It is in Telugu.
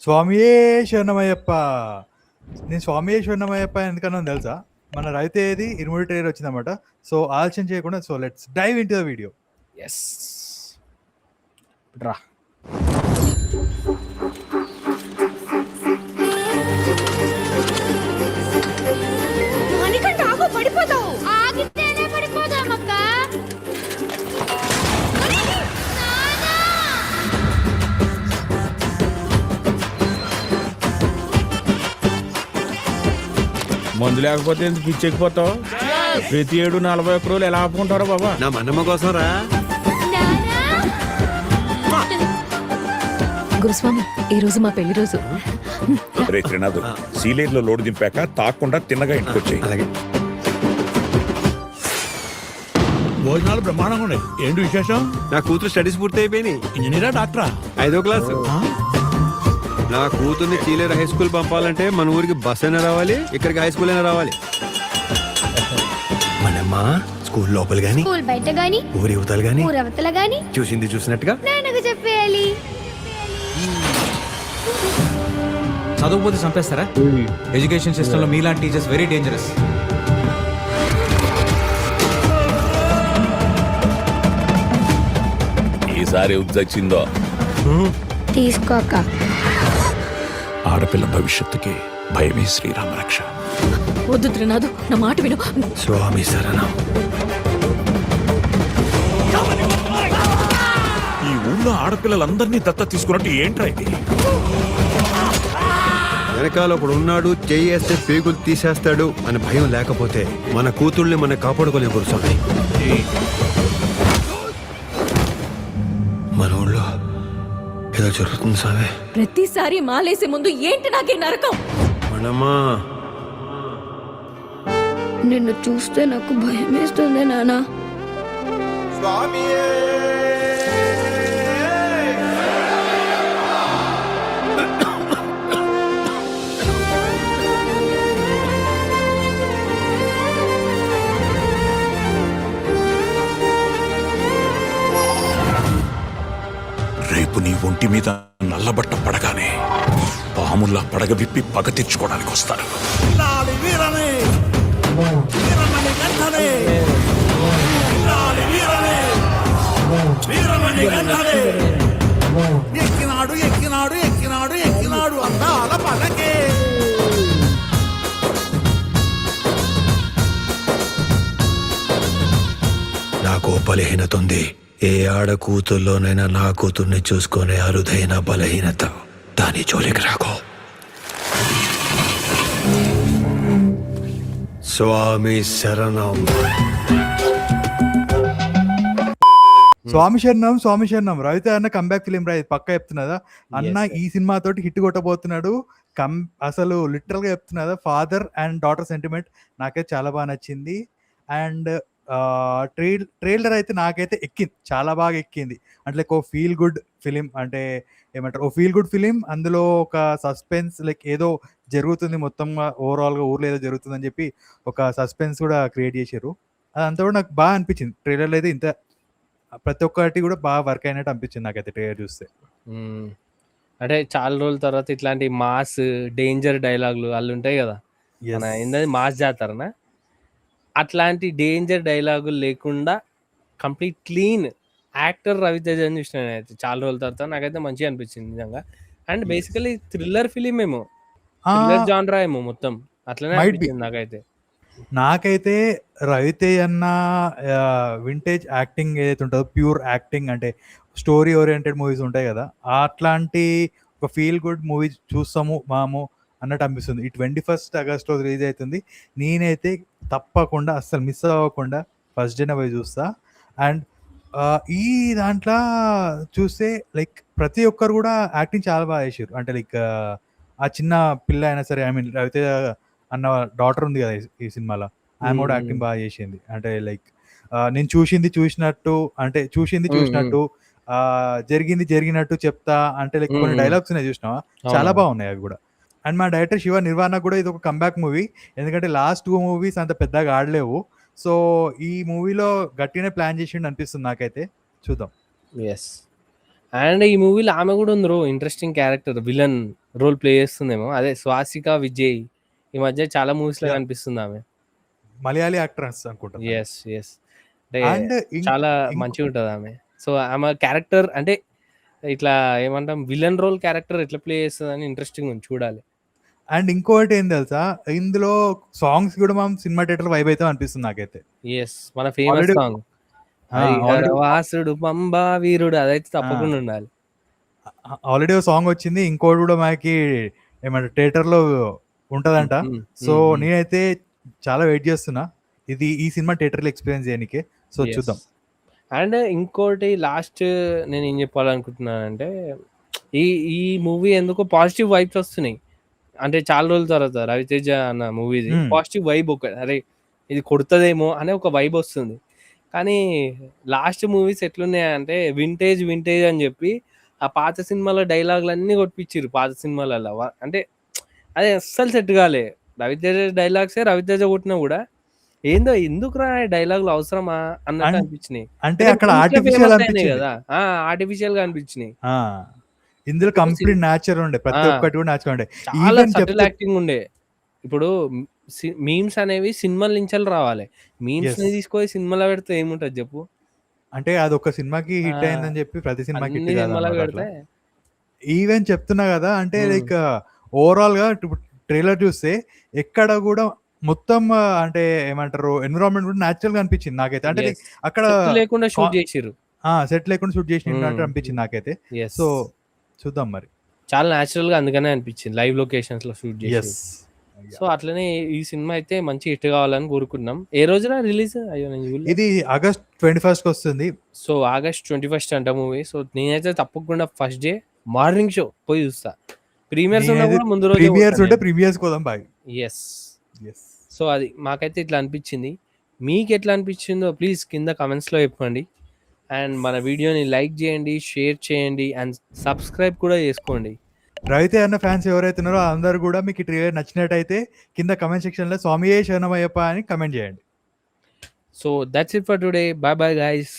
స్వామియే శరణమయ్యప్ప. నేను స్వామియే శరణమయ్యప్ప ఎందుకన్నానో తెలుసా? మన రవితేజది ఇరుముడి ట్రైలర్ వచ్చిందన్నమాట. సో ఆలస్యం చేయకుండా let's dive into the video. Yes రా. మణికంఠ ఆగు, పడిపోతావు. ఆగితేనే పడిపోదామక్క. మందు లేకపోతే ఎందుకు పిచ్చెక్కిపోతావు? ప్రతి 7-41 రోజులు ఎలా ఆపుకుంటారో బాబా? నా మన్నమ్మ కోసం రా. గురుస్వామి, ఈ రోజు మా పెళ్లి రోజు. రే త్రినాథ్, సీలేరులో లోడు దింపాక తాకుండా తిన్నగా ఇంటికి వచ్చాయి. అలాగే. భోజనాలు బ్రహ్మాండంగా ఉన్నాయి. ఏంటి విశేషం? నా కూతురు స్టడీస్ పూర్తి అయిపోయినాయి. ఇంజనీరా, డాక్టరా? 5వ క్లాసు. నా కూతుర్ని చీలేరు హై స్కూల్ పంపాలంటే మన ఊరికి బస్ అయినా రావాలి, ఇక్కడికి హై స్కూల్ అయినా రావాలి. మనమ్మ స్కూల్ లోపల గాని, స్కూల్ బయట గాని, ఊరి యువతలు గాని, ఊరవతల గాని చూసింది చూసినట్టుగా నాన్నకు చెప్పేయాలి. చదువుపోతే చంపేస్తారా? ఎడ్యుకేషన్ సిస్టమ్ లో మీలాంటి టీచర్స్ వెరీ డేంజరస్. ఈసారి ఉద్దొచ్చిందో తీసుకోక. ఆడపిల్ల భవిష్యత్తుకి భయమే శ్రీరామ రక్ష. వద్దు త్రినాథు, నా మాట విను. స్వామి శరణం. ఈ ఊళ్ళో ఆడపిల్లలందరినీ దత్త తీసుకున్నట్టు ఏంట్రా ఇది? వెనకాల ఒకడు ఉన్నాడు, చేయేస్తే పేగులు తీసేస్తాడు అని భయం లేకపోతే మన కూతుళ్ళని మనం కాపాడుకోలేం గురుస్వామి. మన ఊళ్ళో ఏదో జరుగుతుంది స్వామి. ప్రతిసారి మాలేసే ముందు ఏంటి నాకే నరకం? మనమ్మా, నిన్ను చూస్తే నాకు భయం వేస్తుంది నాన్న. రేపు నీ ఒంటి మీద నల్లబట్ట పడగానే పాముల్లా పడగ విప్పి పగ తెచ్చుకోవడానికి వస్తారు. ఎక్కినాడు ఎక్కినాడు ఎక్కినాడు ఎక్కినాడు అందాల పలకే. నాకు బలహీనత ఉంది. ఏ ఆడ కూతుర్లోనైనా నా కూతుర్ని చూసుకునే అరుదైన బలహీనత. దాని జోలికి రాకో. స్వామి శరణం. స్వామి శరణం రవితే అన్న కంబ్యాక్ ఫిలిం రా, ఇది పక్కా చెప్తున్నదా అన్న? ఈ సినిమాతోటి హిట్ కొట్టబోతున్నాడు. అసలు లిటరల్ గా చెప్తున్నదా, ఫాదర్ అండ్ డాటర్ సెంటిమెంట్ నాకైతే చాలా బాగా నచ్చింది. అండ్ ట్రైలర్ అయితే నాకైతే ఎక్కింది, చాలా బాగా ఎక్కింది. అంటే లైక్ ఓ ఫీల్ గుడ్ ఫిలిం, అంటే ఏమంటారు, ఓ ఫీల్ గుడ్ ఫిలిం. అందులో ఒక సస్పెన్స్, లైక్ ఏదో జరుగుతుంది మొత్తంగా, ఓవరాల్గా ఊర్లో ఏదో జరుగుతుందని చెప్పి ఒక సస్పెన్స్ కూడా క్రియేట్ చేశారు. అదంతా కూడా నాకు బాగా అనిపించింది. ట్రైలర్లో అయితే ఇంత ప్రతి ఒక్కటి కూడా బాగా వర్క్ అయినట్టు అనిపించింది నాకైతే ట్రైలర్ చూస్తే. అంటే చాలా రోజుల తర్వాత ఇట్లాంటి మాస్ డేంజర్ డైలాగులు వాళ్ళు ఉంటాయి కదా, మన ఏంటది మాస్ జాతరనా, అట్లాంటి డేంజర్ డైలాగులు లేకుండా కంప్లీట్ క్లీన్ యాక్టర్ రవితేజ అని చూసిన నేనైతే చాలా రోజుల తర్వాత. నాకైతే మంచిగా అనిపించింది నిజంగా. అండ్ బేసికలీ థ్రిల్లర్ ఫిలిం ఏమో, థ్రిల్లర్ జానరా ఏమో మొత్తం అట్లనే అనిపించింది నాకైతే. రవితేజ్ అన్న వింటేజ్ యాక్టింగ్ ఏదైతే ఉంటుందో, ప్యూర్ యాక్టింగ్, అంటే స్టోరీ ఓరియంటెడ్ మూవీస్ ఉంటాయి కదా, అట్లాంటి ఒక ఫీల్ గుడ్ మూవీ చూస్తాము మాము అన్నట్టు అనిపిస్తుంది. ఈ 21 ఆగస్టులో రిలీజ్ అవుతుంది. నేనైతే తప్పకుండా అస్సలు మిస్ అవ్వకుండా ఫస్ట్ డేనే పోయి చూస్తా. అండ్ ఈ దాంట్లో చూస్తే లైక్ ప్రతి ఒక్కరు కూడా యాక్టింగ్ చాలా బాగా చేసారు. అంటే లైక్ ఆ చిన్న పిల్ల అయినా సరే, ఐ మీన్ రవితేజ అన్న డాటర్ ఉంది కదా ఈ సినిమాలో, ఆమె కూడా యాక్టింగ్ బాగా చేసింది. అంటే లైక్ నేను చూసినట్టు, అంటే చూసినట్టు, జరిగింది జరిగినట్టు చెప్తా, అంటే లైక్ కొన్ని డైలాగ్స్ ఉన్నాయి చూసినావా, చాలా బాగున్నాయి అవి కూడా. అండ్ మా డైరెక్టర్ శివ నిర్వాణ కూడా ఇది ఒక కంబ్యాక్ మూవీ, ఎందుకంటే లాస్ట్ 2 మూవీస్ అంత పెద్దగా ఆడలేవు. సో ఈ మూవీలో గట్టిగానే ప్లాన్ చేసిండు అనిపిస్తుంది నాకైతే. చూద్దాం. ఎస్. అండ్ ఈ మూవీలో ఆమె కూడా ఉంది, interesting character, villain role play చేస్తుందేమో. అదే స్వాసిక విజయ్ ఈ మధ్య చాలా మూవీస్‌లో యాహ్! కనిపిస్తుంది ఆమె. మలయాళీ యాక్ట్రెస్ అనుకుంటా తను. యెస్. అంటే అండ్ చాలా ఇంకో మంచిగుంటది ఆమె. సో, ఆమె క్యారెక్టర్ అంటే ఇట్లా ఏమంటాం విలన్ రోల్ క్యారెక్టర్ ఎట్లా ప్లే చేస్తదని ఇంట్రెస్టింగ్ ఉంది చూడాలి. అండ్ ఇంకోటి ఏం తెలుసా? ఇందులో సాంగ్స్ కూడా మనం సినిమా థియేటర్‌లో వైబ్ అయితాం అనిపిస్తుంది నాకైతే. యెస్. మన ఫేమస్ ఆల్రెడీ సాంగ్ ఆ! ఆల్రెడీ హరిహరవాసుడు పంబా వీరుడు అదైతే ఆ! తప్పకుండా ఉండాలి. ఆల్రెడీ ఓ సాంగ్ వచ్చింది. ఇంకోటి కూడా మనకి ఏమంటారు థియేటర్‌లో ఉంటదంట. సో, హ్మ్. నేనైతే చాలా వెయిట్ చేస్తున్నా. ఈ సినిమా థియేటర్‌లో ఎక్స్‌పీరియన్స్ చేయనీకే. So, yes. చూద్దాం. అండ్ ఇంకోటి లాస్ట్ నేనేం చెప్పాలనుకుంటున్నానంటే ఈ ఈ మూవీ ఎందుకో పాజిటివ్ వైబ్స్ వస్తున్నాయి. అంటే చాలా రోజుల తర్వాత 'రవితేజ' అన్న మూవీది హ్మ్. పాజిటివ్ వైబ్ అరే! ఇది కొడతదేమో అనే ఒక వైబ్ వస్తుంది. కానీ లాస్ట్ మూవీస్ ఎట్లున్నాయంటే వింటేజ్ అని చెప్పి ఆ పాత సినిమాల డైలాగులన్నీ కొట్టిపిచ్చిర్రు పాత సినిమాలల్ల. అంటే అది అస్సలు సెట్ కాలే. 'రవితేజ' డైలాగ్సే 'రవితేజ' కొట్టినా కూడా ఏందో ఎందుకురా డైలాగులు అవసరమా అన్నట్టు అన్ అనిపించినాయి. అంటే అంటే అక్కడ మీమ్స్‌లో ఆర్టిఫిషియల్ ఫేమస్ అయినాయి అనిపించింది. కదా! ఆర్టిఫిషియల్‌గా అనిపించినాయి. ఆ! ఇందులో ఇప్పుడు కంప్లీట్ న్యాచురల్ ఉండే. ఆ! ప్రతి ఒక్కటి కూడా న్యాచురల్ ఉండే. చాలా ఈవెన్ సటిల్ చెప్తూ యాక్టింగ్ ఉండే. ఇప్పుడు మీమ్స్ అనేవి సినిమాల నుంచెల్లి రావాలి. యెస్. మీమ్స్‌ని తీసుకొని సినిమాలో పెడితే ఏముంటది చెప్పు? అంటే అదొక సినిమాకి ఆ! హిట్ అయిందని చెప్పి ప్రతి సినిమాకి హిట్ అన్ని సినిమాలకు కాదనమాట అట్లా. పెడితే ఈవెన్ చెప్తున్నా గదా! అంటే హ్మ్. లైక్ ఓవరాల్‌గా ఇప్పుడు ట్రైలర్ చూస్తే ఎక్కడ గూడా మొత్తం అంటే ఏమంటారు ఎన్విరాన్మెంట్ కూడా న్యాచురల్‌గా అనిపించింది నాకైతే. అంటే లైక్ యెస్. అక్కడ సెట్ లేకుండా కా షూట్ చేసిర్రు. సెట్ లేకుండా షూట్ చేసినట్టు హ్మ్. అనిపించింది నాకైతే. యెస్. సో, చూద్దాం మరి. చాలా నేచురల్‌గా అందుకనే అనిపించింది. లైవ్ లొకేషన్స్‌లో షూట్ చేసిర్రు. యెస్. సో, అట్లనే ఈ సినిమా అయితే మంచి హిట్ కావాలని కోరుకుంటున్నాం. ఏ రోజున రిలీజ్? అయ్యో! నేను చూడలే. ఇది ఆగస్ట్ 21కి సో, ఆగస్ట్ 21 అంట మూవీ. సో, నేనైతే తప్పకుండా ఫస్ట్ డే మార్నింగ్ షో పోయి చూస్తా. ప్రీమియర్స్ ఉన్నా నేనైతే కూడా ముందు రోజే ప్రీమియర్స్ పోతా ఉంటే నేను. ప్రీమియర్స్‌కి పోదాం బాయ్. యెస్. యెస్. సో, అది మాకైతే ఇట్లా అనిపించింది. మీకెట్లా అనిపించిందో ప్లీజ్ కింద కామెంట్స్‌లో చెప్పండి. అండ్ మన వీడియోని లైక్ చేయండి, షేర్ చేయండి అండ్ సబ్స్క్రైబ్ కూడా చేసుకోండి. రవితేజ అన్న ఫ్యాన్స్ ఎవరైతే ఉన్నారో అందరూ గూడా మీకు ఈ ట్రైలర్ నచ్చినట్టయితే కింద కామెంట్ సెక్షన్‌లో స్వామియే శరణమయ్యప్ప అని కామెంట్ చేయండి. So, that's it for today. Bye guys.